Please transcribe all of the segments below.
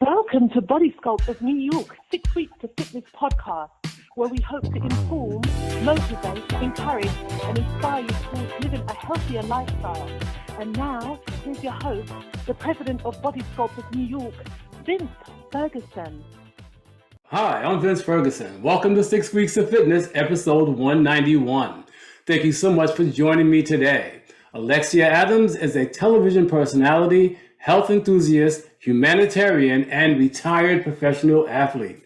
Welcome to Body Sculpt of New York 6 Weeks to Fitness podcast, where we hope to inform, motivate, encourage, and inspire you towards living a healthier lifestyle. And now, here's your host, the president of Body Sculpt of New York, Vince Ferguson. Hi, I'm Vince Ferguson. Welcome to 6 Weeks of Fitness, episode 191. Thank you so much for joining me today. Alexia Adams is a television personality, health enthusiast, humanitarian, and retired professional athlete.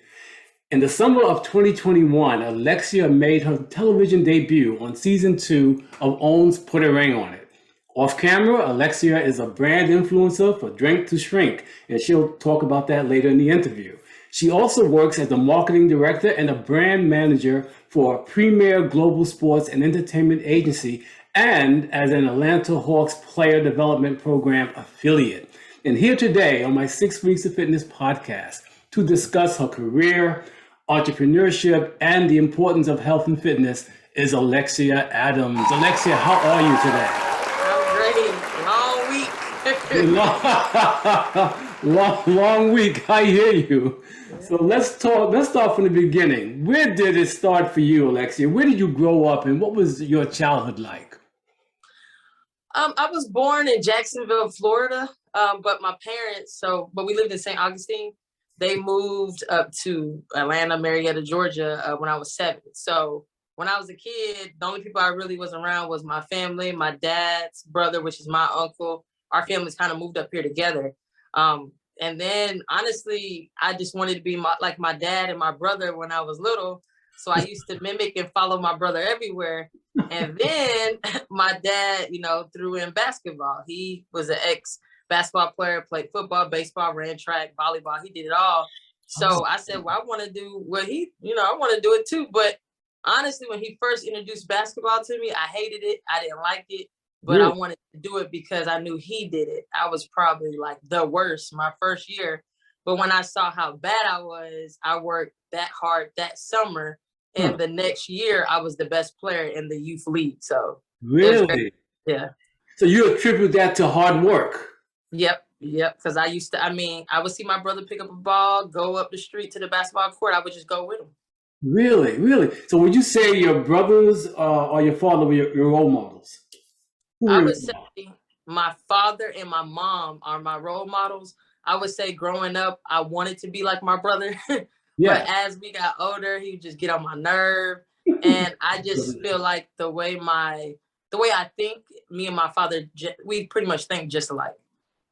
In the summer of 2021, Alexia made her television debut on season 2 of OWN's Put a Ring on It. Off camera, Alexia is a brand influencer for Drink to Shrink, and she'll talk about that later in the interview. She also works as a marketing director and a brand manager for a premier global sports and entertainment agency and as an Atlanta Hawks player development program affiliate. And here today on my 6 Weeks of Fitness podcast to discuss her career, entrepreneurship, and the importance of health and fitness is Alexia Adams. Alexia, how are you today? I'm great. Long week. long week. I hear you. So let's start from the beginning. Where did it start for you, Alexia? Where did you grow up and what was your childhood like? I was born in Jacksonville, Florida, but my parents, but we lived in St. Augustine. They moved up to Atlanta, Marietta, Georgia when I was 7. So when I was a kid, the only people I really was around was my family, my dad's brother, which is my uncle. Our families kind of moved up here together. And then honestly, I just wanted to be like my dad and my brother when I was little. So I used to mimic and follow my brother everywhere. And then my dad, threw in basketball. He was an ex-basketball player, played football, baseball, ran track, volleyball. He did it all. So I said, well, I want to do what I want to do it too. But honestly, when he first introduced basketball to me, I hated it. I didn't like it. But I wanted to do it because I knew he did it. I was probably like the worst my first year. But when I saw how bad I was, I worked that hard that summer. And the next year, I was the best player in the youth league. So really? Yeah. So you attribute that to hard work? Yep. Because I would see my brother pick up a ball, go up the street to the basketball court. I would just go with him. Really? So would you say your brothers or your father were your role models? I would say my father and my mom are my role models. I would say growing up, I wanted to be like my brother. Yeah. But as we got older, he would just get on my nerve. And I just feel like the way I think, me and my father, we pretty much think just alike.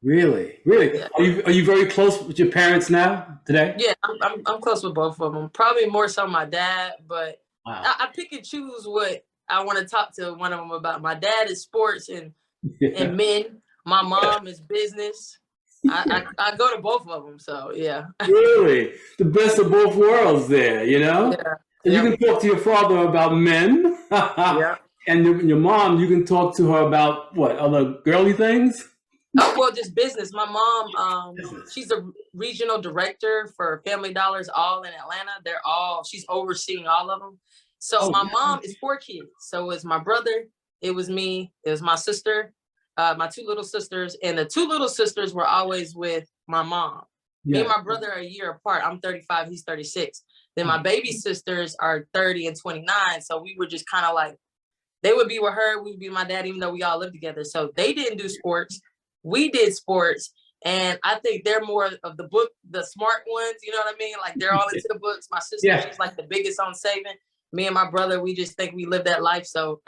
Really? Yeah. Are you very close with your parents now today? Yeah, I'm close with both of them. Probably more so my dad, but Wow. I pick and choose what I want to talk to one of them about. My dad is sports and men. My mom is business. I go to both of them, so yeah. Really? The best of both worlds there, Yeah. So you can talk to your father about men. Yeah. And your mom, you can talk to her about what, other girly things? Oh, well, just business. My mom, she's a regional director for Family Dollars all in Atlanta. She's overseeing all of them. So my mom is 4 kids. So it's my brother, it was me, it was my sister, my 2 little sisters, and the 2 little sisters were always with my mom. Me and my brother are a year apart. I'm 35, he's 36. Then my baby sisters are 30 and 29. So we were just kind of like, they would be with her, we would be with my dad, even though we all lived together. So they didn't do sports. We did sports. And I think they're more of the smart ones, you know what I mean? Like they're all into the books. My sister, she's like the biggest on saving. Me and my brother, we just think we live that life. So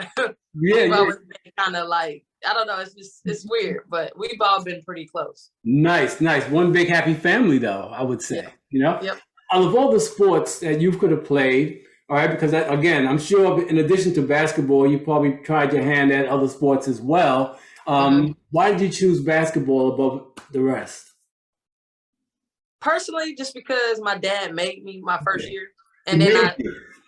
we've always been kind of like, I don't know, it's weird, but we've all been pretty close. Nice. One big happy family though, I would say, Yep. Out of all the sports that you could have played, all right, because again, I'm sure in addition to basketball, you probably tried your hand at other sports as well. Why did you choose basketball above the rest? Personally, just because my dad made me my first year. And then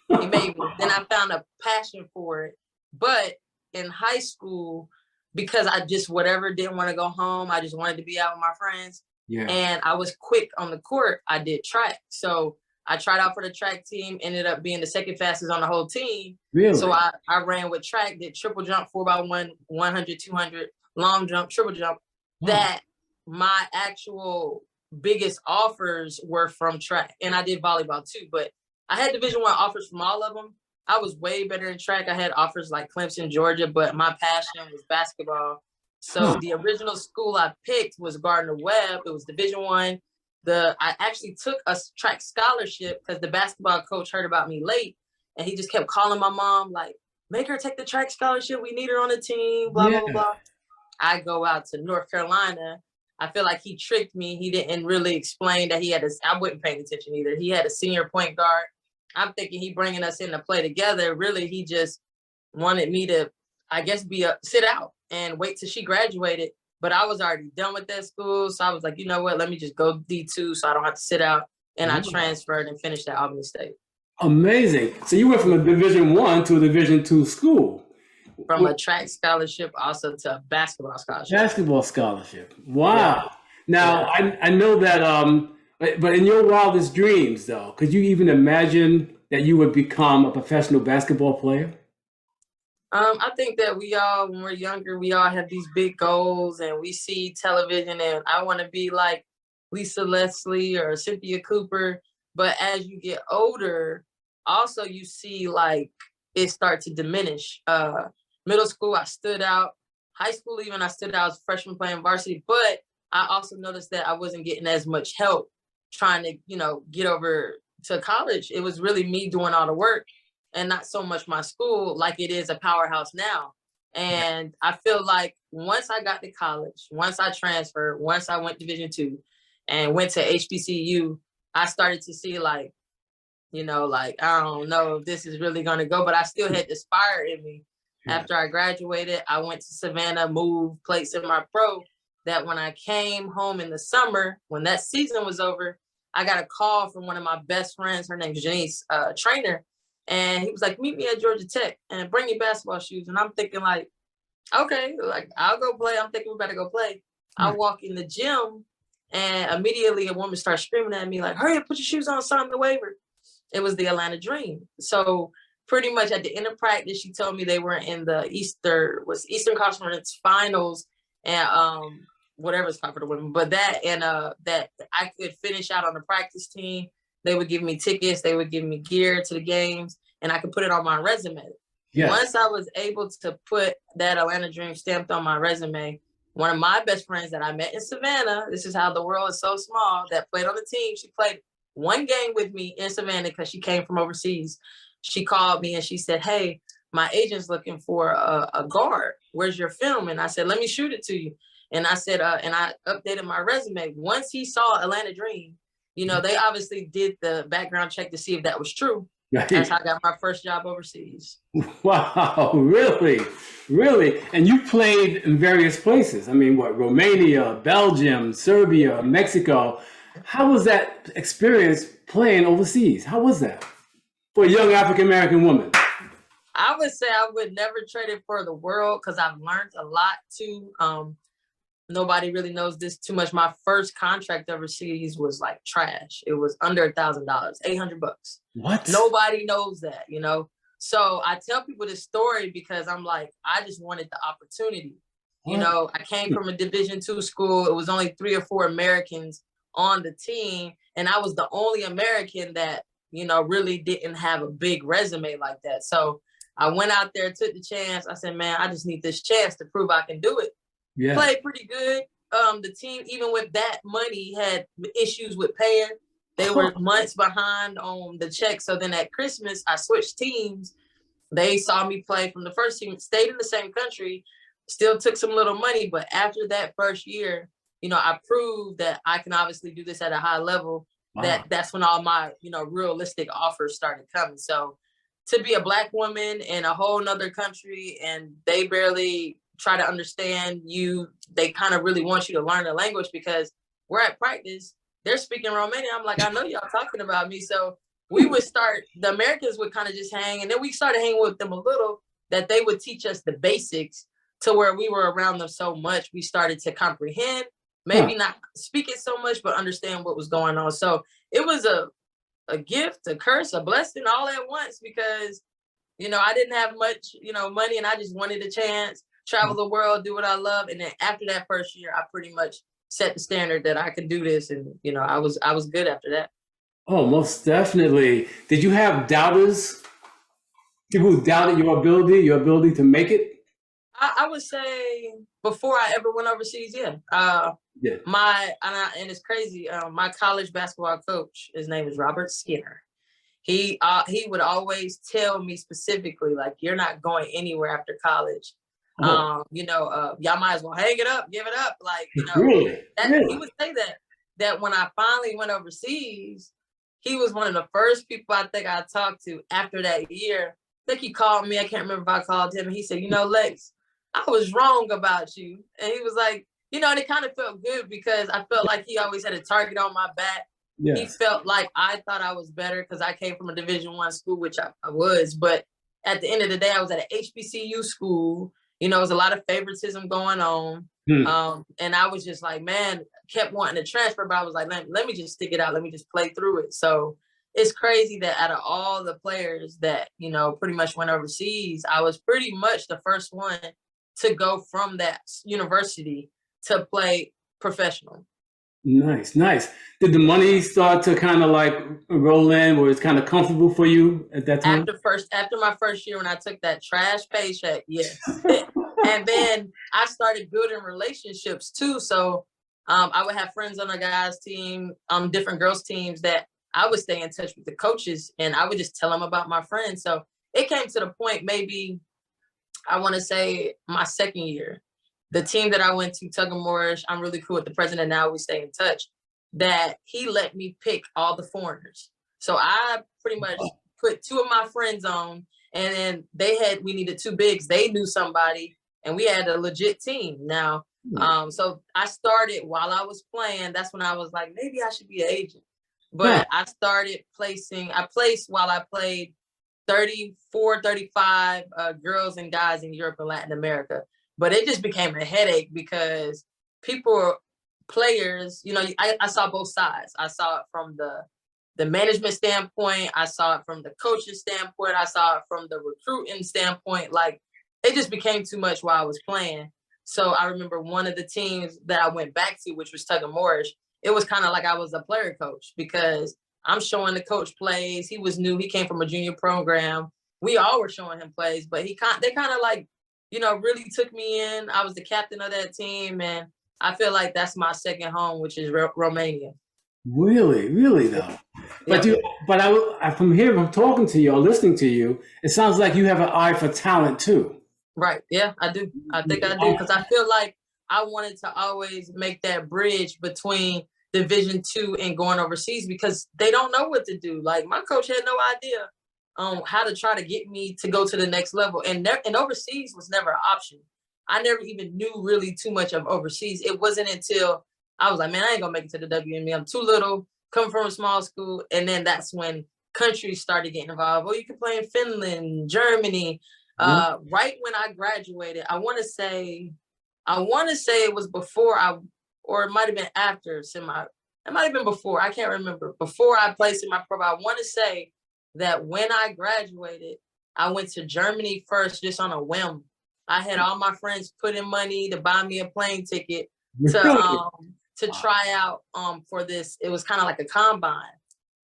he made me. Then I found a passion for it. But in high school, because I just didn't want to go home. I just wanted to be out with my friends. Yeah. And I was quick on the court. I did track. So I tried out for the track team, ended up being the second fastest on the whole team. Really? So I ran with track, did triple jump, 4x1, 100, 200, long jump, triple jump. That my actual biggest offers were from track, and I did volleyball too, but I had Division I offers from all of them. I was way better in track. I had offers like Clemson, Georgia, but my passion was basketball. So the original school I picked was Gardner Webb. It was Division I. I actually took a track scholarship because the basketball coach heard about me late, and he just kept calling my mom like, make her take the track scholarship. We need her on the team, blah, blah, blah, blah. I go out to North Carolina. I feel like he tricked me. He didn't really explain that I wasn't paying attention either. He had a senior point guard. I'm thinking he bringing us in to play together. Really, he just wanted me to, I guess, sit out and wait till she graduated. But I was already done with that school. So I was like, you know what, let me just go D2 so I don't have to sit out. And I transferred and finished at Albany State. Amazing. So you went from a Division I to a Division II school. From a track scholarship also to a basketball scholarship. Basketball scholarship. Wow. Yeah. Now, I know that, but in your wildest dreams, though, could you even imagine that you would become a professional basketball player? I think that when we're younger, we all have these big goals, and we see television, and I want to be like Lisa Leslie or Cynthia Cooper. But as you get older, also you see like it start to diminish. Middle school, I stood out. High school, even I stood out as a freshman playing varsity. But I also noticed that I wasn't getting as much help trying to, get over to college. It was really me doing all the work and not so much my school like it is a powerhouse now. And I feel like once I got to college, once I transferred, once I went Division II and went to HBCU, I started to see like, I don't know if this is really going to go, but I still had this fire in me. After I graduated, I went to Savannah, moved, played semi-pro. That when I came home in the summer, when that season was over, I got a call from one of my best friends. Her name's Janice, trainer. And he was like, meet me at Georgia Tech and bring your basketball shoes. And I'm thinking like, okay, like I'll go play. I'm thinking we better go play. I walk in the gym and immediately a woman starts screaming at me like, hurry up, put your shoes on, sign the waiver. It was the Atlanta Dream. So pretty much at the end of practice, she told me they were in the Eastern Conference Finals and whatever it's called for the women, but that I could finish out on the practice team. They would give me tickets, they would give me gear to the games, and I could put it on my resume. Yes. Once I was able to put that Atlanta Dream stamped on my resume, one of my best friends that I met in Savannah, this is how the world is so small, that played on the team, she played one game with me in Savannah because she came from overseas. She called me and she said, hey, my agent's looking for a guard. Where's your film? And I said, let me shoot it to you. And I said, and I updated my resume. Once he saw Atlanta Dream, they obviously did the background check to see if that was true. Right. That's how I got my first job overseas. Wow, really? Really? And you played in various places. I mean, Romania, Belgium, Serbia, Mexico. How was that experience playing overseas? How was that for a young African-American woman? I would say I would never trade it for the world because I've learned a lot too. Nobody really knows this too much. My first contract overseas was like trash. It was under $1,000, $800. What? Nobody knows that, So I tell people this story because I'm like, I just wanted the opportunity. What? I came from a Division II school. It was only 3 or 4 Americans on the team. And I was the only American that, really didn't have a big resume like that. So I went out there, took the chance. I said, man, I just need this chance to prove I can do it. Yeah. Played pretty good. The team, even with that money, had issues with paying. They were months behind on the check. So then at Christmas, I switched teams. They saw me play from the first team, stayed in the same country, still took some little money. But after that first year, I proved that I can obviously do this at a high level. Wow. That's when all my, realistic offers started coming. So to be a Black woman in a whole nother country and they barely try to understand you, they kind of really want you to learn the language because we're at practice, they're speaking Romanian. I'm like, I know y'all talking about me. So the Americans would kind of just hang, and then we started hanging with them a little, that they would teach us the basics to where we were around them so much, we started to comprehend, maybe not speak it so much, but understand what was going on. So it was a gift, a curse, a blessing all at once because, I didn't have much, money, and I just wanted a chance, travel the world, do what I love. And then after that first year, I pretty much set the standard that I could do this. And, you know, I was good after that. Oh, most definitely. Did you have doubters? People who doubted your ability to make it? I would say before I ever went overseas, yeah. Yeah. And it's crazy. My college basketball coach, his name is Robert Skinner. He would always tell me specifically, like, you're not going anywhere after college. You know, y'all might as well hang it up, give it up. Like, you know, Really? He would say that when I finally went overseas, he was one of the first people I think I talked to after that year. I think he called me. I can't remember if I called him. And he said, you know, Lex, I was wrong about you. And he was like, you know, and it kind of felt good because I felt like he always had a target on my back. Yes. He felt like I thought I was better because I came from a Division I school, which I was. But at the end of the day, I was at an HBCU school. You know, there was a lot of favoritism going on. And I was just like, man, kept wanting to transfer, but I was like, let me just stick it out. Let me just play through it. So it's crazy that out of all the players that, you know, pretty much went overseas, I was pretty much the first one to go from that university to play professional. Nice, nice. Did the money start to kind of like roll in where it's kind of comfortable for you at that time? After my first year when I took that trash paycheck, yes. And then I started building relationships too. So I would have friends on the guys' team, different girls' teams that I would stay in touch with the coaches and I would just tell them about my friends. So it came to the point, maybe I want to say my second year, the team that I went to, Tugger Morris, I'm really cool with the president now, we stay in touch, that he let me pick all the foreigners. So I pretty much put two of my friends on, and then we needed two bigs. They knew somebody, and we had a legit team. Now, so I started while I was playing. That's when I was like, maybe I should be an agent. But I started placing, I placed while I played 34, 35 girls and guys in Europe and Latin America. But it just became a headache because players, you know, I saw both sides. I saw it from the management standpoint. I saw it from the coach's standpoint. I saw it from the recruiting standpoint. Like, it just became too much while I was playing. So I remember one of the teams that I went back to, which was Tugger Morris, it was kind of like I was a player coach because I'm showing the coach plays. He was new. He came from a junior program. We all were showing him plays, but they kind of like, you know, really took me in. I was the captain of that team, and I feel like that's my second home, which is Romania. Really, really though. But from talking to you or listening to you, it sounds like you have an eye for talent too. Right. Yeah, I do. I think I do because I feel like I wanted to always make that bridge between Division II and going overseas because they don't know what to do. Like, my coach had no idea how to try to get me to go to the next level. And overseas was never an option. I never even knew really too much of overseas. It wasn't until I was like, man, I ain't gonna make it to the WNBA. I'm too little, coming from a small school. And then that's when countries started getting involved. Oh, you can play in Finland, Germany. Right when I graduated, I want to say it was before or it might have been after it might have been before. I can't remember. Before I placed in my profile, I want to say that when I graduated, I went to Germany first, just on a whim. I had all my friends put in money to buy me a plane ticket to try out for this. It was kind of like a combine.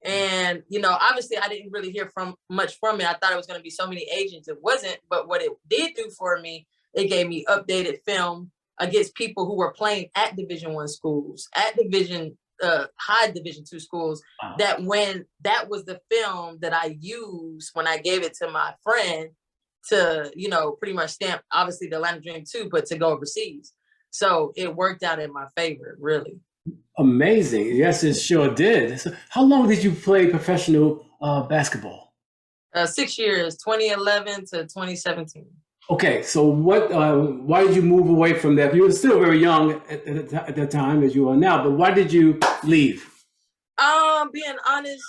And, you know, obviously I didn't really hear much from it. I thought it was going to be so many agents. It wasn't. But what it did do for me, it gave me updated film against people who were playing at Division I schools, at high Division II schools. Wow. That was the film that I used when I gave it to my friend to, you know, pretty much stamp, obviously, the Atlanta Dream too, but to go overseas. So it worked out in my favor, really. Amazing. Yes, it sure did. So how long did you play professional basketball? 6 years, 2011 to 2017. Okay, so why did you move away from that? You were still very young at that time as you are now, but why did you leave? Being honest,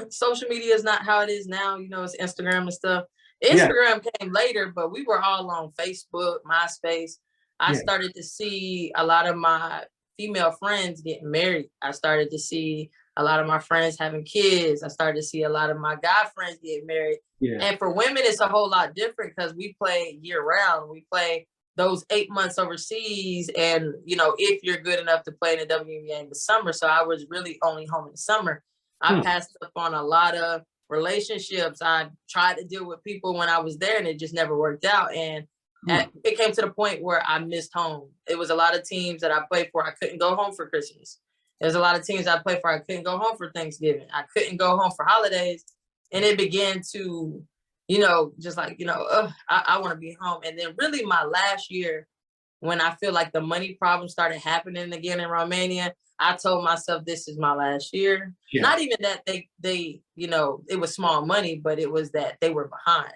social media is not how it is now. You know, it's Instagram and stuff. Instagram came later, but we were all on Facebook, MySpace. I started to see a lot of my female friends getting married. I started to see a lot of my friends having kids. I started to see a lot of my guy friends get married. Yeah. And for women, it's a whole lot different because we play year round. We play those 8 months overseas, and if you're good enough to play in the WNBA in the summer. So I was really only home in the summer. I passed up on a lot of relationships. I tried to deal with people when I was there, and it just never worked out. And it came to the point where I missed home. It was a lot of teams that I played for. I couldn't go home for Christmas. There's a lot of teams I played for. I couldn't go home for Thanksgiving. I couldn't go home for holidays. And it began to, just like, I want to be home. And then really my last year, when I feel like the money problem started happening again in Romania, I told myself, this is my last year. Yeah. Not even that they it was small money, but it was that they were behind.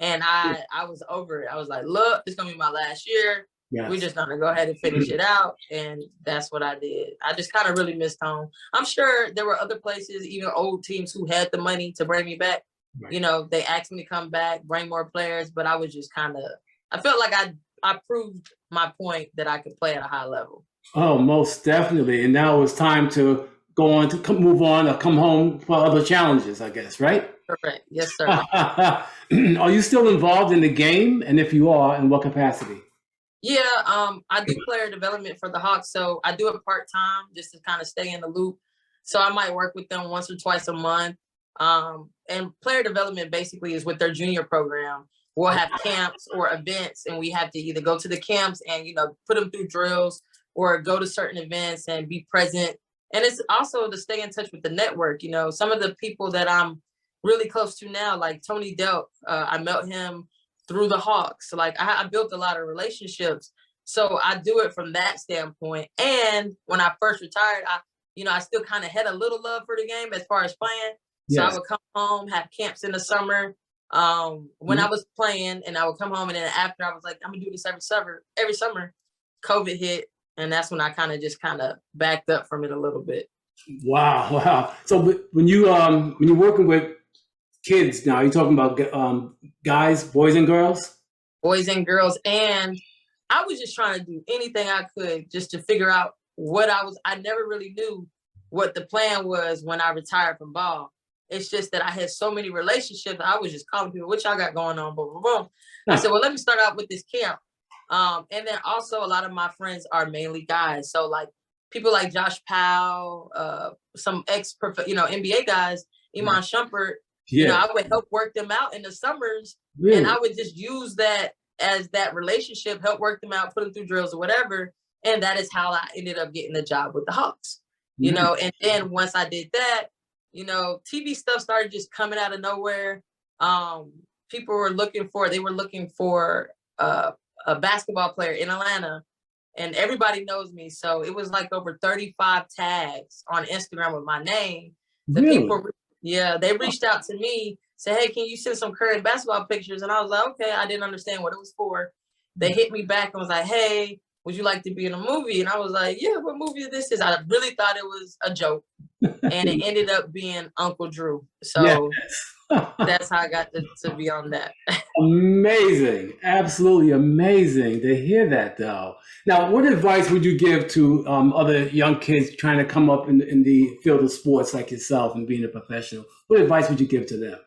And I was over it. I was like, look, it's going to be my last year. Yes. We're just going to go ahead and finish it out. And that's what I did. I just kind of really missed home. I'm sure there were other places, even old teams who had the money to bring me back. Right. They asked me to come back, bring more players, but I was just I felt like I proved my point that I could play at a high level. Oh, most definitely. And now it's time to go on to move on or come home for other challenges, I guess, right? Correct. Yes, sir. Are you still involved in the game? And if you are, in what capacity? Yeah, I do player development for the Hawks. So I do it part-time just to kind of stay in the loop. So I might work with them once or twice a month. And player development basically is with their junior program. We'll have camps or events, and we have to either go to the camps and, put them through drills, or go to certain events and be present. And it's also to stay in touch with the network. Some of the people that I'm really close to now, like Tony Delk, I met him through the Hawks. So like I built a lot of relationships. So I do it from that standpoint. And when I first retired, I still kind of had a little love for the game as far as playing. So yes. I would come home, have camps in the summer when I was playing, and I would come home, and then after I was like, I'm gonna do this every summer. COVID hit, and that's when I kind of backed up from it a little bit. Wow. So when you're working with kids now, you're talking about guys, boys and girls? Boys and girls. And I was just trying to do anything I could just to figure out I never really knew what the plan was when I retired from ball. It's just that I had so many relationships. I was just calling people, what y'all got going on? Boom, boom, boom. I said, well, let me start out with this camp. And then also a lot of my friends are mainly guys. So like people like Josh Powell, some NBA guys, Iman Shumpert, I would help work them out in the summers. Really? And I would just use that as that relationship, help work them out, put them through drills or whatever. And that is how I ended up getting the job with the Hawks, and then once I did that, TV stuff started just coming out of nowhere. People were looking for a basketball player in Atlanta, and everybody knows me. So it was like over 35 tags on Instagram with my name. Really? They reached out to me, said, hey, can you send some current basketball pictures? And I was like, okay, I didn't understand what it was for. They hit me back and was like, hey, would you like to be in a movie? And I was like, yeah, what movie this is? I really thought it was a joke. And it ended up being Uncle Drew. So that's how I got to be on that. Amazing. Absolutely amazing to hear that, though. Now, what advice would you give to other young kids trying to come up in the field of sports like yourself and being a professional? What advice would you give to them?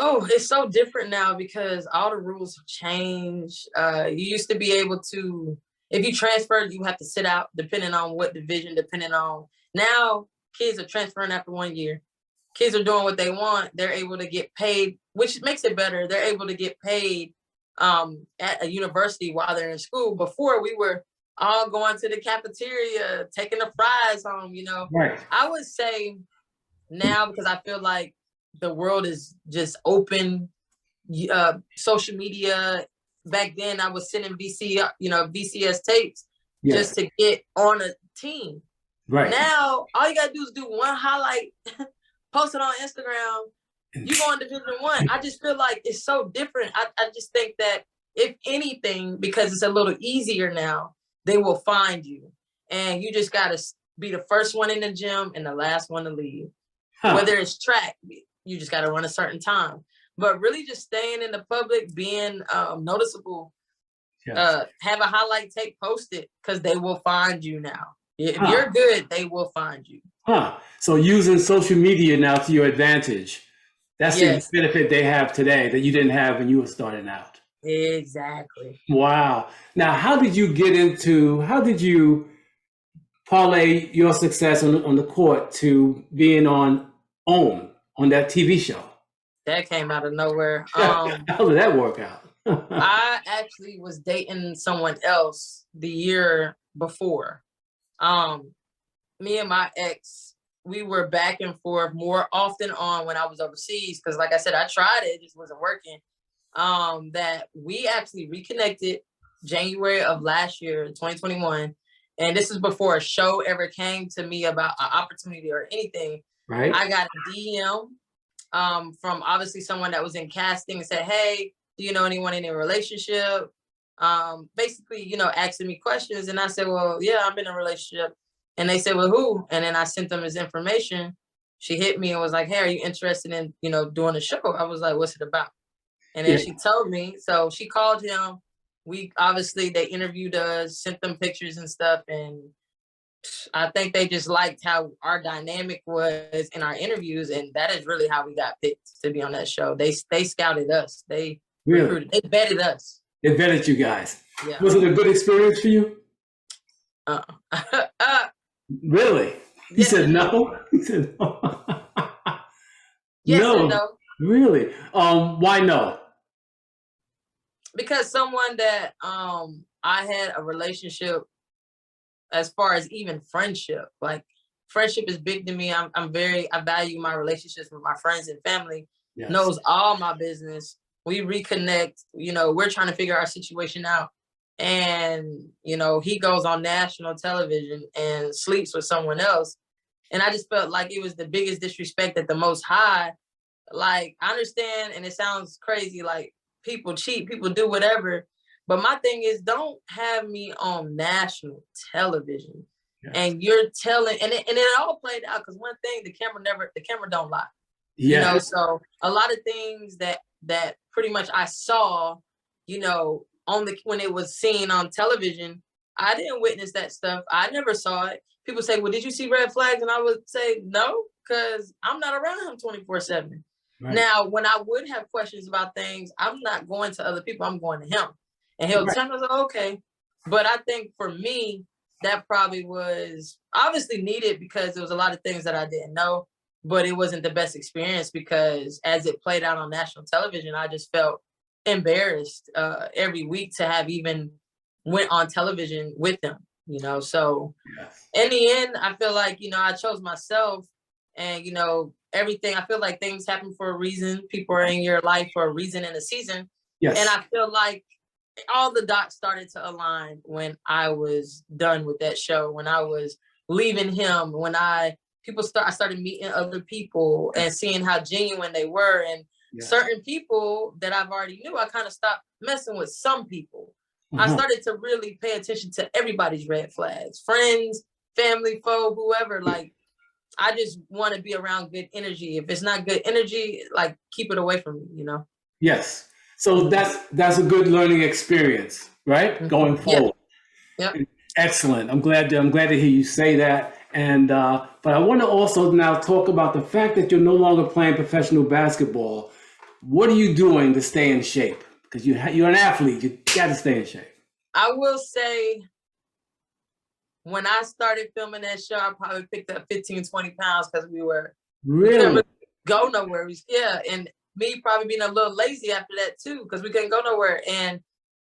Oh, it's so different now because all the rules have changed. You used to be able to, if you transferred, you have to sit out depending on what division, depending on. Now, kids are transferring after 1 year. Kids are doing what they want. They're able to get paid, which makes it better. They're able to get paid at a university while they're in school. Before, we were all going to the cafeteria, taking the fries home, Right. I would say now, because I feel like the world is just open, social media. Back then I was sending VCS tapes just to get on a team. Right. Now, all you gotta do is do one highlight, post it on Instagram, you go on Division I. I just feel like it's so different. I just think that if anything, because it's a little easier now, they will find you. And you just gotta be the first one in the gym and the last one to leave. Whether it's track, you just got to run a certain time, but really just staying in the public, being noticeable, have a highlight tape posted, because they will find you now. If you're good, they will find you. So using social media now to your advantage, that's the benefit they have today that you didn't have when you were starting out. Exactly. Wow. Now, how did you parlay your success on the court to being on OWN on that TV show? That came out of nowhere. How did that work out? I actually was dating someone else the year before. Me and my ex, we were back and forth more often on when I was overseas, because like I said, I tried it just wasn't working. That we actually reconnected January of last year, 2021. And this is before a show ever came to me about an opportunity or anything. Right. I got a DM from obviously someone that was in casting and said, hey, do you know anyone in a relationship? Basically, asking me questions. And I said, well, yeah, I'm in a relationship. And they said, well, who? And then I sent them his information. She hit me and was like, hey, are you interested in, doing a show? I was like, what's it about? And then she told me. So she called him. They interviewed us, sent them pictures and stuff. And I think they just liked how our dynamic was in our interviews. And that is really how we got picked to be on that show. They scouted us. They recruited, they vetted us. They vetted you guys. Yeah. Was it a good experience for you? Really? He said no? He said no. Yes no. And no. Really? Why no? Because someone that I had a relationship, as far as even friendship, like friendship is big to me. I value my relationships with my friends and family. Yes. Knows all my business. We reconnect, we're trying to figure our situation out. And, he goes on national television and sleeps with someone else. And I just felt like it was the biggest disrespect at the Most High. Like, I understand, and it sounds crazy, like people cheat, people do whatever. But my thing is, don't have me on national television. Yes. And you're telling, and it all played out, because one thing, the camera don't lie. Yeah. So a lot of things that pretty much I saw, when it was seen on television, I didn't witness that stuff. I never saw it. People say, well, did you see red flags? And I would say, no, because I'm not around him 24/7. Right. Now, when I would have questions about things, I'm not going to other people. I'm going to him. And he'll tell me, okay. But I think for me, that probably was obviously needed, because there was a lot of things that I didn't know. But it wasn't the best experience, because as it played out on national television, I just felt embarrassed every week to have even went on television with them, so yes. In the end, I feel like, I chose myself, and, everything, I feel like things happen for a reason. People are in your life for a reason and a season. Yes. And I feel like all the dots started to align when I was done with that show, when I was leaving him, when I started meeting other people and seeing how genuine they were. And certain people that I've already knew, I kind of stopped messing with some people. I started to really pay attention to everybody's red flags, friends, family, foe, whoever. Like, I just want to be around good energy. If it's not good energy, like, keep it away from me, Yes. So that's a good learning experience, right? Mm-hmm. Going forward. Yep. Excellent. I'm glad to hear you say that. And but I want to also now talk about the fact that you're no longer playing professional basketball. What are you doing to stay in shape? Because you're an athlete. You got to stay in shape. I will say, when I started filming that show, I probably picked up 15, 20 pounds, because we couldn't really go nowhere. And me probably being a little lazy after that too, because we couldn't go nowhere. And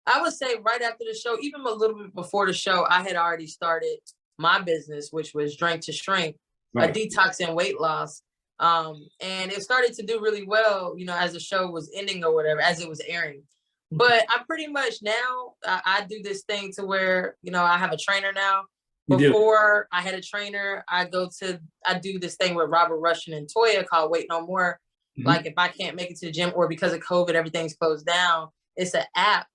I would say right after the show, even a little bit before the show, I had already started my business, which was Drink to Shrink, a detox and weight loss. And it started to do really well, as the show was ending or whatever, as it was airing. But I pretty much now, I do this thing to where, I have a trainer now. Before I had a trainer, I do this thing with Robert Russian and Toya called Wait No More. Mm-hmm. Like, if I can't make it to the gym, or because of COVID, everything's closed down, it's an app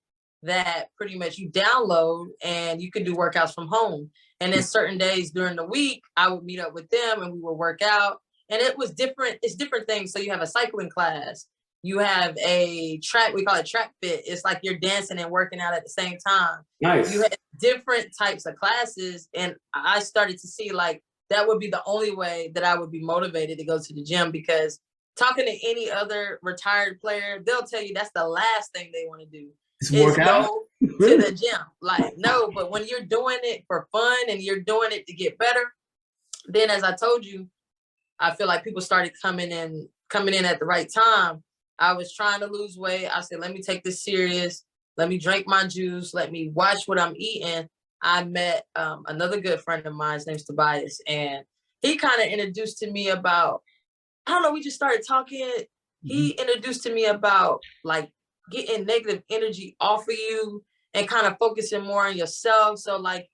that pretty much you download and you can do workouts from home. And then certain days during the week, I would meet up with them and we would work out. And it was different. It's different things. So you have a cycling class. You have a track, we call it track fit. It's like you're dancing and working out at the same time. Nice. You have different types of classes. And I started to see, like, that would be the only way that I would be motivated to go to the gym, because talking to any other retired player, they'll tell you that's the last thing they want to do. Just is work out? go to the gym. Like, no, but when you're doing it for fun and you're doing it to get better, then as I told you, I feel like people started coming in at the right time. I was trying to lose weight. I said, let me take this serious. Let me drink my juice. Let me watch what I'm eating. I met another good friend of mine. His name's Tobias. And he kind of introduced to me about, I don't know, we just started talking. He introduced to me about like getting negative energy off of you and kind of focusing more on yourself. So like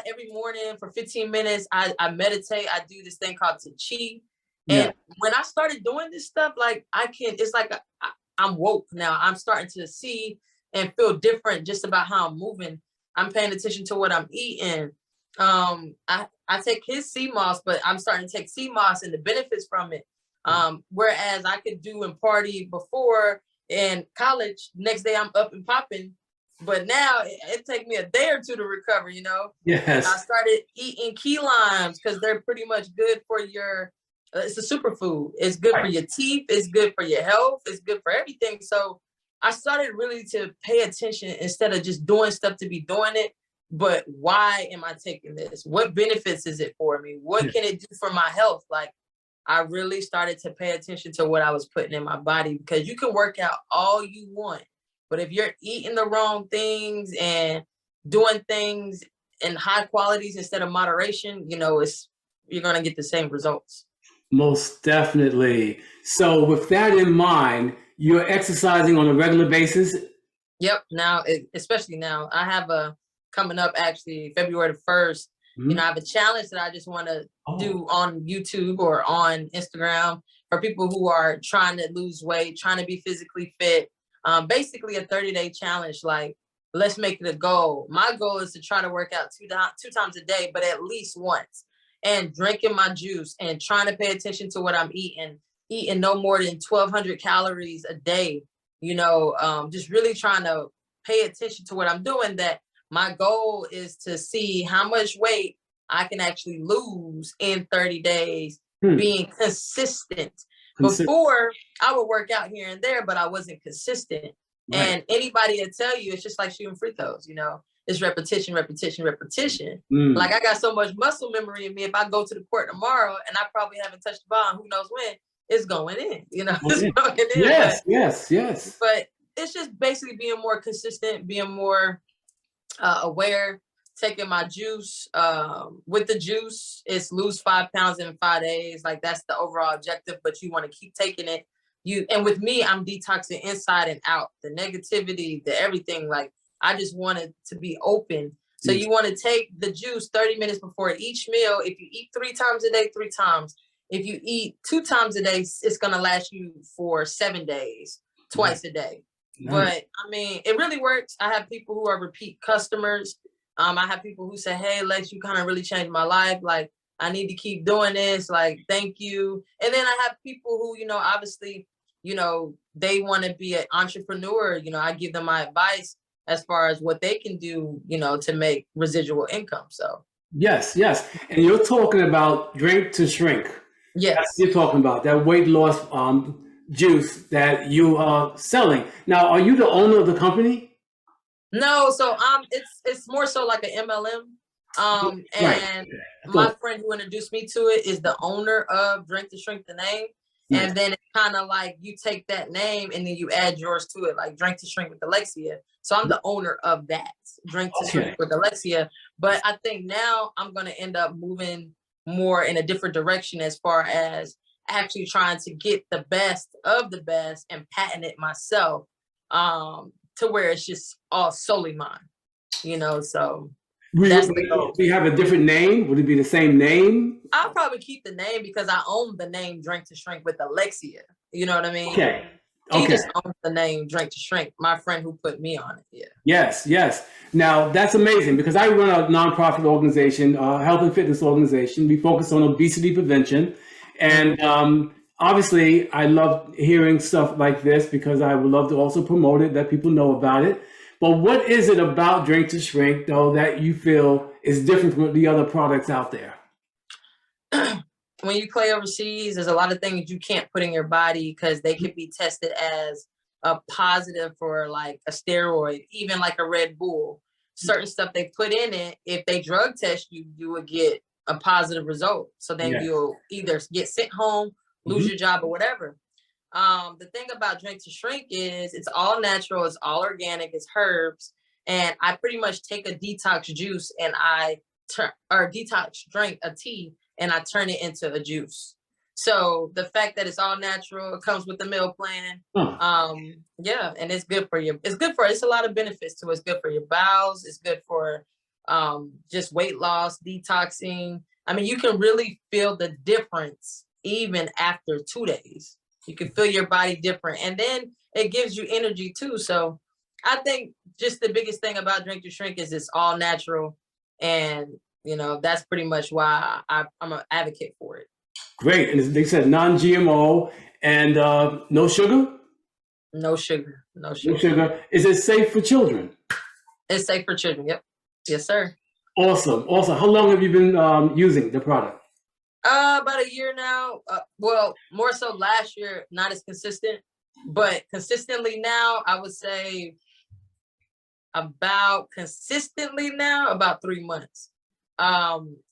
every morning for 15 minutes, I meditate. I do this thing called Tai Chi. And when I started doing this stuff, like it's like I'm woke now. I'm starting to see and feel different just about how I'm moving. I'm paying attention to what I'm eating. I take his sea moss, but I'm starting to take sea moss and the benefits from it. Whereas I could do and party before in college, next day I'm up and popping. But now it takes me a day or two to recover, you know? Yes. I started eating key limes because they're pretty much good for your, it's a superfood. It's good for your teeth. It's good for your health. It's good for everything. So I started really to pay attention instead of just doing stuff to be doing it. But why am I taking this? What benefits is it for me? What can it do for my health? Like, I really started to pay attention to what I was putting in my body, because you can work out all you want, but if you're eating the wrong things and doing things in high qualities instead of moderation, you know, you're going to get the same results. Most definitely. So with that in mind, you're exercising on a regular basis? Yep. Now, especially now, I have coming up actually February the 1st. You know, I have a challenge that I just want to do on YouTube or on Instagram for people who are trying to lose weight, trying to be physically fit. Basically a 30-day challenge. Like, let's make it a goal. My goal is to try to work out two times a day, but at least once, and drinking my juice and trying to pay attention to what I'm eating no more than 1,200 calories a day. You know, just really trying to pay attention to what I'm doing. That my goal is to see how much weight I can actually lose in 30 days, being consistent. Before, I would work out here and there, but I wasn't consistent. Right. And anybody will tell you, it's just like shooting free throws, you know, it's repetition, repetition, repetition. Like, I got so much muscle memory in me. If I go to the court tomorrow and I probably haven't touched the ball, who knows when, it's going in, you know, it's going in. Yes. But it's just basically being more consistent, being more aware, taking my juice. With the juice, it's lose 5 pounds in 5 days. Like, that's the overall objective, but you want to keep taking it. And with me, I'm detoxing inside and out, the negativity, the everything. Like, I just wanted to be open. So you want to take the juice 30 minutes before each meal. If you eat 3 times a day, 3 times. If you eat 2 times a day, it's going to last you for 7 days, twice a day. But I mean, it really works. I have people who are repeat customers. I have people who say, hey, Lex, you kind of really changed my life. Like, I need to keep doing this. Like, thank you. And then I have people who, you know, obviously, you know, they want to be an entrepreneur. You know, I give them my advice as far as what they can do, you know, to make residual income. So. Yes. And you're talking about drink to shrink. Yes. That's what you're talking about, that weight loss juice that you are selling. Now, are you the owner of the company? No, so it's more so like an MLM. And my friend who introduced me to it is the owner of Drink to Shrink, the name. And then it's kind of like you take that name and then you add yours to it, like Drink to Shrink with Alexia. So I'm the owner of that, Drink to Shrink with Alexia. But I think now I'm going to end up moving more in a different direction as far as actually trying to get the best of the best and patent it myself, to where it's just all solely mine, you know. So that's the goal. Do you have a different name? Would it be the same name? I'll probably keep the name because I own the name Drink to Shrink with Alexia. You know what I mean? He just owns the name Drink to Shrink. My friend who put me on it. Yeah. Yes. Now, that's amazing because I run a nonprofit organization, health and fitness organization. We focus on obesity prevention. And obviously, I love hearing stuff like this because I would love to also promote it, let people know about it. But what is it about Drink to Shrink, though, that you feel is different from the other products out there? When you play overseas, there's a lot of things you can't put in your body because they can be tested as a positive for like a steroid, even like a Red Bull. Certain stuff they put in it, if they drug test you, you would get a positive result. So then you'll either get sent home, lose your job, or whatever. The thing about Drink to Shrink is it's all natural, it's all organic, it's herbs. And I pretty much take a detox juice and or detox drink, a tea, and I turn it into a juice. So the fact that it's all natural, it comes with the meal plan. Yeah, and it's good for you. It's a lot of benefits to it. It's good for your bowels. It's good for just weight loss, detoxing. I mean, you can really feel the difference even after 2 days. You can feel your body different. And then it gives you energy too. So I think just the biggest thing about Drink to Shrink is it's all natural. And, you know, that's pretty much why I'm an advocate for it. Great. And they said non-GMO and no sugar? No sugar. No sugar. Is it safe for children? It's safe for children. Yep. Yes, sir. Awesome. How long have you been using the product? About a year now. Well, more so last year, not as consistent, but consistently now, I would say about 3 months.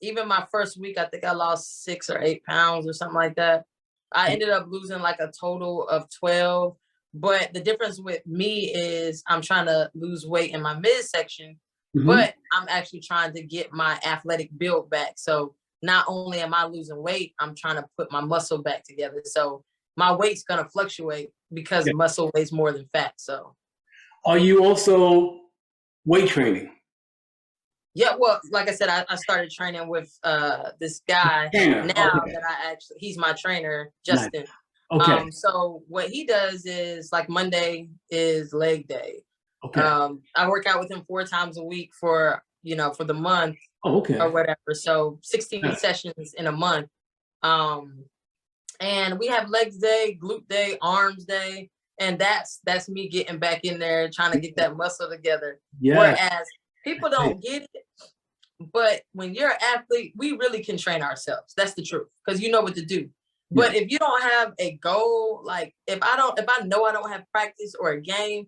Even my first week, I think I lost 6 or 8 pounds or something like that. I ended up losing like a total of 12. But the difference with me is I'm trying to lose weight in my midsection, but I'm actually trying to get my athletic build back. So not only am I losing weight, I'm trying to put my muscle back together. So my weight's going to fluctuate because muscle weighs more than fat. So are you also weight training? Yeah, well, like I said, I started training with this guy that he's my trainer, Justin. Nice. Okay. So what he does is like Monday is leg day. Okay. I work out with him 4 times a week for the month. Oh, okay. Or whatever. So 16 sessions in a month. And we have legs day, glute day, arms day. And that's me getting back in there, trying to get that muscle together. Yeah. Whereas people don't get it. But when you're an athlete, we really can train ourselves. That's the truth. Because you know what to do. But if you don't have a goal, like if I know I don't have practice or a game,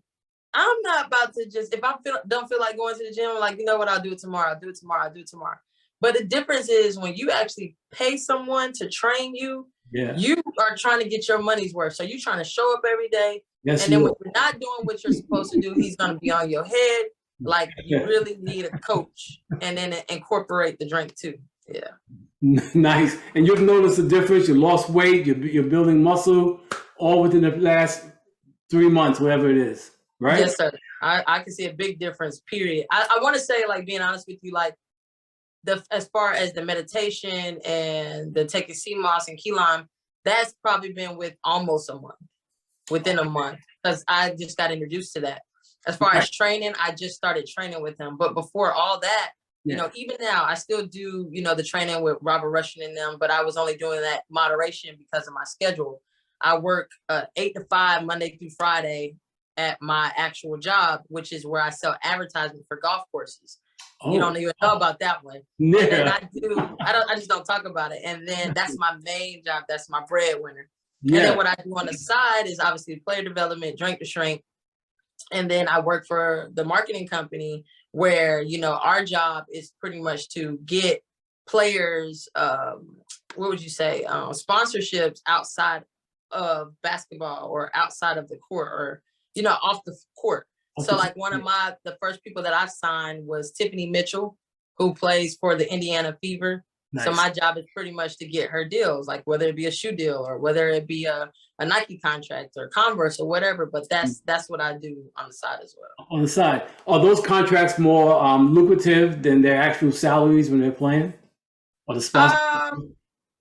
I'm not about to just, if I don't feel like going to the gym, I'm like, you know what, I'll do it tomorrow. I'll do it tomorrow. But the difference is when you actually pay someone to train you, you are trying to get your money's worth. So you're trying to show up every day. Yes, and then when you're not doing what you're supposed to do, he's going to be on your head. Like you really need a coach, and then incorporate the drink too. Yeah. Nice. And you've noticed the difference. You lost weight. You're building muscle all within the last 3 months, whatever it is. Right? Yes, sir. I can see a big difference, period. I want to say, like, being honest with you, like, as far as the meditation and the taking sea moss and key lime, that's probably been within a month, because I just got introduced to that. As far as training, I just started training with him. But before all that, you know, even now, I still do, the training with Robert Russian and them, but I was only doing that moderation because of my schedule. I work 8 to 5, Monday through Friday, at my actual job, which is where I sell advertisement for golf courses. You don't even know about that one. Yeah. And then I just don't talk about it. And then that's my main job. That's my breadwinner. Yeah. And then what I do on the side is obviously player development, Drink to Shrink. And then I work for the marketing company where, our job is pretty much to get players, sponsorships outside of basketball or outside of the court, or off the court. So like the first people that I signed was Tiffany Mitchell, who plays for the Indiana Fever. Nice. So my job is pretty much to get her deals, like whether it be a shoe deal or whether it be a Nike contract or Converse or whatever. But that's what I do on the side as well. On the side. Are those contracts more lucrative than their actual salaries when they're playing? Or the sponsor?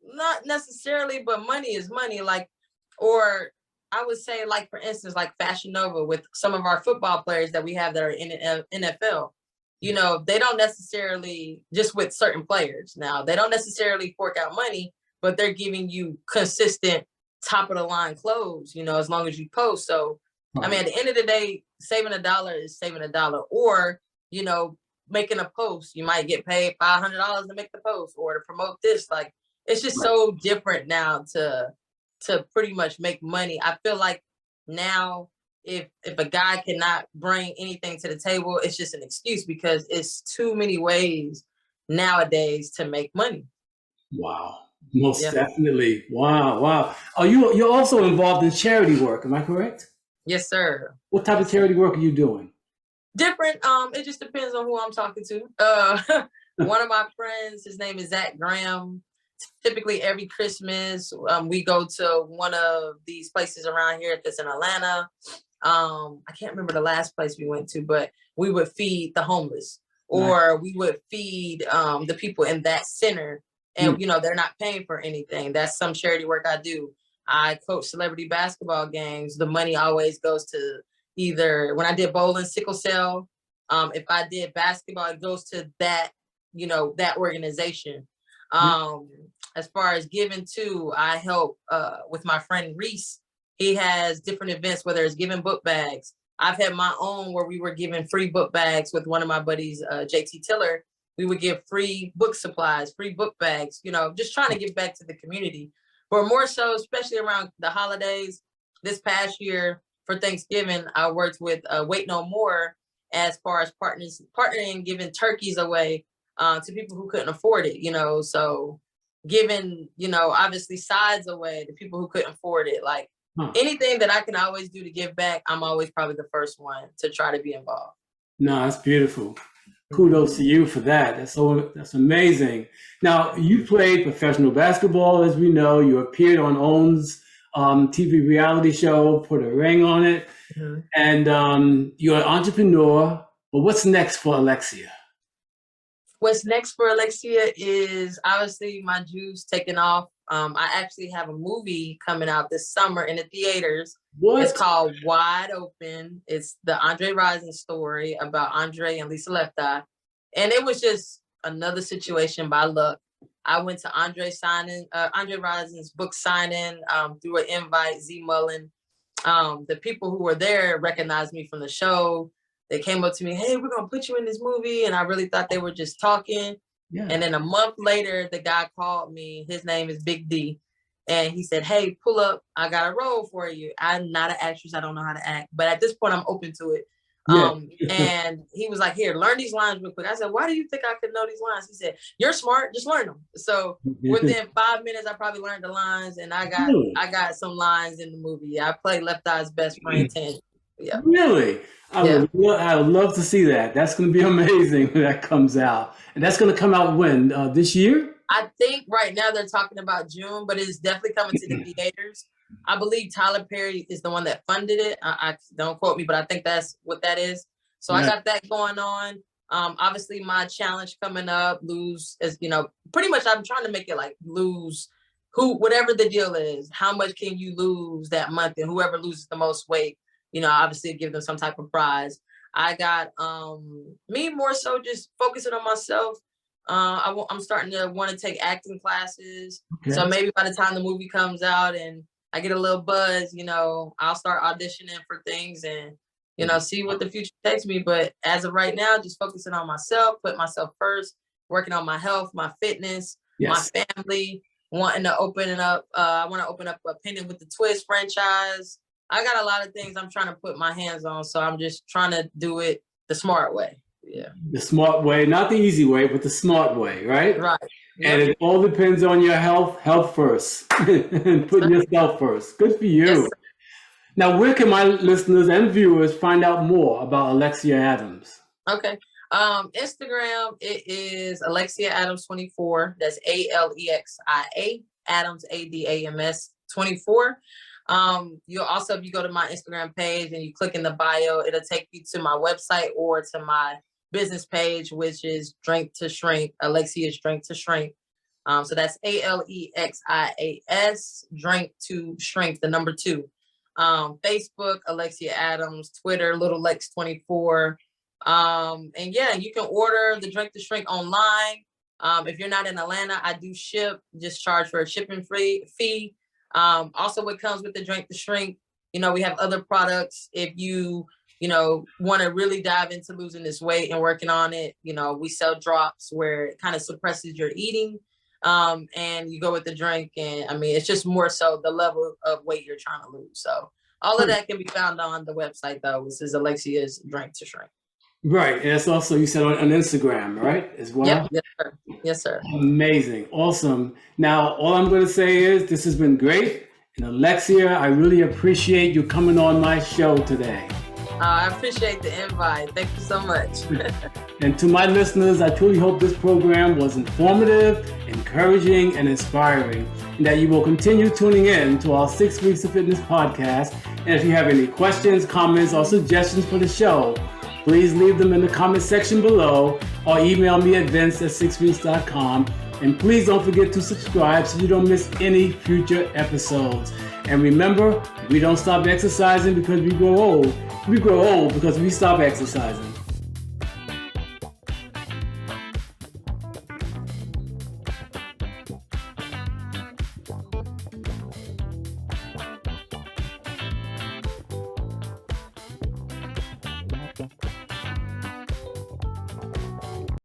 Not necessarily, but money is money. Or I would say, like, for instance, like Fashion Nova with some of our football players that we have that are in the NFL, they don't necessarily, just with certain players now, they don't necessarily fork out money, but they're giving you consistent top of the line clothes, as long as you post. So, I mean, at the end of the day, saving $1 is saving $1, or, making a post, you might get paid $500 to make the post or to promote this. Like, it's just so different now to pretty much make money. I feel like now if a guy cannot bring anything to the table, it's just an excuse because it's too many ways nowadays to make money. Wow. Most definitely. Wow. Wow. You're also involved in charity work. Am I correct? Yes, sir. What type of charity work are you doing? Different. It just depends on who I'm talking to. One of my friends, his name is Zach Graham. Typically every Christmas, we go to one of these places around here that's in Atlanta. I can't remember the last place we went to, but we would feed the homeless, or we would feed the people in that center. And, you know, they're not paying for anything. That's some charity work I do. I coach celebrity basketball games. The money always goes to either, when I did bowling, sickle cell. If I did basketball, it goes to that, you know, that organization. As far as giving too, I help with my friend Reese. He has different events, whether it's giving book bags. I've had my own where we were giving free book bags with one of my buddies, JT Tiller. We would give free book supplies, free book bags, you know, just trying to give back to the community. But more so, especially around the holidays, this past year for Thanksgiving, I worked with Wait No More as far as partnering, giving turkeys away to people who couldn't afford it, you know, so giving, you know, obviously sides away to people who couldn't afford it. Like anything that I can always do to give back, I'm always probably the first one to try to be involved. No, that's beautiful. Kudos to you for that. That's amazing. Now, you played professional basketball, as we know. You appeared on OWN's TV reality show, put a ring on it. And you're an entrepreneur. But what's next for Alexia? What's next for Alexia is obviously my juice taking off. I actually have a movie coming out this summer in the theaters. What? It's called Wide Open. It's the Andre Rison story about Andre and Lisa Left Eye. And it was just another situation by luck. I went to Andre Rison's book signing through an invite, Z Mullen. The people who were there recognized me from the show. They came up to me, hey, we're going to put you in this movie. And I really thought they were just talking. Yeah. And then a month later, the guy called me. His name is Big D. And he said, hey, pull up. I got a role for you. I'm not an actress. I don't know how to act. But at this point, I'm open to it. And he was like, here, learn these lines real quick. I said, why do you think I could know these lines? He said, you're smart. Just learn them. So within 5 minutes, I probably learned the lines. And I got some lines in the movie. I played Left Eye's best friend, Tan. Yeah. Really? I would love to see that. That's going to be amazing when that comes out. And that's going to come out when? This year? I think right now they're talking about June, but it's definitely coming to the theaters. I believe Tyler Perry is the one that funded it. I don't quote me, but I think that's what that is. So I got that going on. Obviously my challenge coming up, lose, as you know, pretty much I'm trying to make it like lose whatever the deal is, how much can you lose that month, and whoever loses the most weight, you know, obviously give them some type of prize. I got me more so just focusing on myself. I'm starting to want to take acting classes. So maybe by the time the movie comes out and I get a little buzz, you know, I'll start auditioning for things and, you know, see what the future takes me. But as of right now, just focusing on myself, put myself first, working on my health, my fitness, my family, wanting to open it up. I want to open up a Pendant with the Twist franchise. I got a lot of things I'm trying to put my hands on. So I'm just trying to do it the smart way. Yeah. The smart way, not the easy way, but the smart way, right? Right. And it all depends on your health first, and putting yourself first. Good for you. Yes, now, where can my listeners and viewers find out more about Alexia Adams? Okay. Instagram, it is Alexia Adams 24. That's Alexia Adams, ADAMS 24. You'll also, if you go to my Instagram page and you click in the bio, it'll take you to my website or to my business page, which is Drink to Shrink, Alexia's Drink to Shrink. So that's ALEXIAS, Drink to Shrink, the number 2. Facebook, Alexia Adams, Twitter, Little Lex 24. And yeah, you can order the Drink to Shrink online. If you're not in Atlanta, I do ship, just charge for a shipping fee. Also what comes with the Drink to Shrink, you know, we have other products. If you know, want to really dive into losing this weight and working on it, you know, we sell drops where it kind of suppresses your eating. And you go with the drink, and I mean, it's just more so the level of weight you're trying to lose. So All of that can be found on the website, though, which is Alexia's Drink to Shrink. Right. And it's also, you said on Instagram, right? As well? Yep. Yes, sir. Yes, sir. Amazing. Awesome. Now, all I'm going to say is this has been great. And Alexia, I really appreciate you coming on my show today. I appreciate the invite. Thank you so much. And to my listeners, I truly hope this program was informative, encouraging, and inspiring, and that you will continue tuning in to our 6 Weeks of Fitness podcast. And if you have any questions, comments, or suggestions for the show, please leave them in the comment section below or email me at vince@sixweeks.com. And please don't forget to subscribe so you don't miss any future episodes. And remember, we don't stop exercising because we grow old. We grow old because we stop exercising.